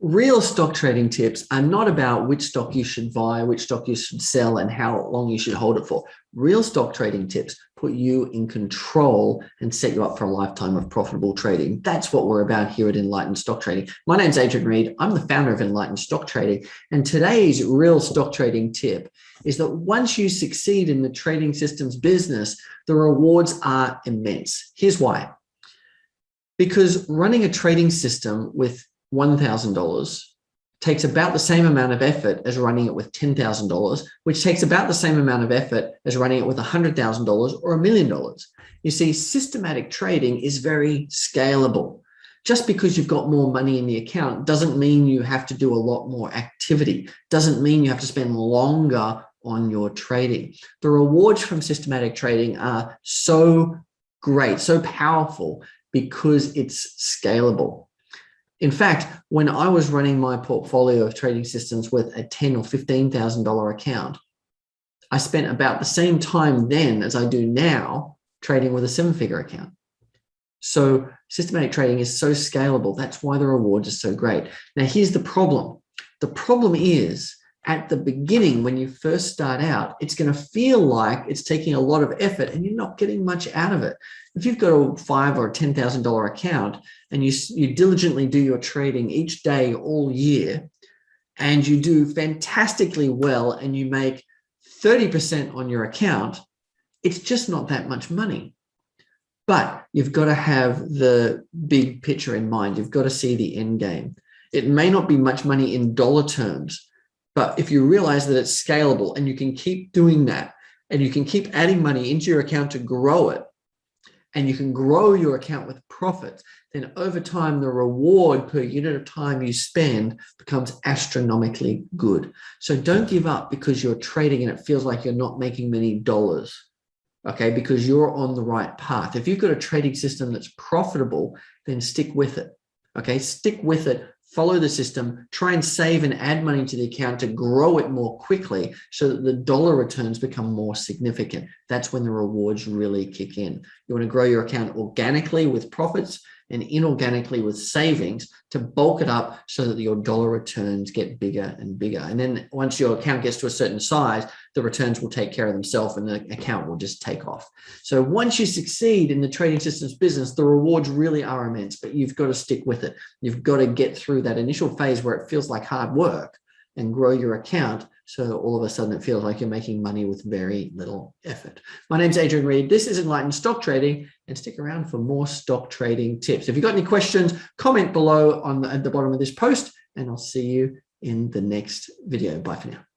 Real stock trading tips are not about which stock you should buy, which stock you should sell, and how long you should hold it for. Real stock trading tips put you in control and set you up for a lifetime of profitable trading. That's what we're about here at Enlightened Stock Trading. My name's Adrian Reed. I'm the founder of Enlightened Stock Trading. And today's real stock trading tip is that once you succeed in the trading systems business, the rewards are immense. Here's why. Because running a trading system with $1,000 takes about the same amount of effort as running it with $10,000, which takes about the same amount of effort as running it with $100,000 or $1 million. You see, systematic trading is very scalable. Just because you've got more money in the account doesn't mean you have to do a lot more activity, doesn't mean you have to spend longer on your trading. The rewards from systematic trading are so great, so powerful because it's scalable. In fact, when I was running my portfolio of trading systems with a $10,000 or $15,000 account, I spent about the same time then as I do now trading with a seven-figure account. So systematic trading is so scalable. That's why the rewards are so great. Now, here's the problem. The problem is at the beginning, when you first start out, it's going to feel like it's taking a lot of effort and you're not getting much out of it. If you've got a $5,000 or $10,000 account and you diligently do your trading each day all year and you do fantastically well and you make 30% on your account, it's just not that much money. But you've got to have the big picture in mind. You've got to see the end game. It may not be much money in dollar terms, but if you realize that it's scalable and you can keep doing that and you can keep adding money into your account to grow it, and you can grow your account with profits, then over time, the reward per unit of time you spend becomes astronomically good. So don't give up because you're trading and it feels like you're not making many dollars, okay? Because you're on the right path. If you've got a trading system that's profitable, then stick with it, okay? Stick with it. Follow the system, try and save and add money to the account to grow it more quickly so that the dollar returns become more significant. That's when the rewards really kick in. You want to grow your account organically with profits and inorganically with savings to bulk it up so that your dollar returns get bigger and bigger. And then once your account gets to a certain size, the returns will take care of themselves and the account will just take off. So once you succeed in the trading systems business, the rewards really are immense, but you've got to stick with it. You've got to get through that initial phase where it feels like hard work and grow your account so that all of a sudden it feels like you're making money with very little effort. My name's Adrian Reed. This is Enlightened Stock Trading, and stick around for more stock trading tips. If you've got any questions, comment below at the bottom of this post, and I'll see you in the next video. Bye for now.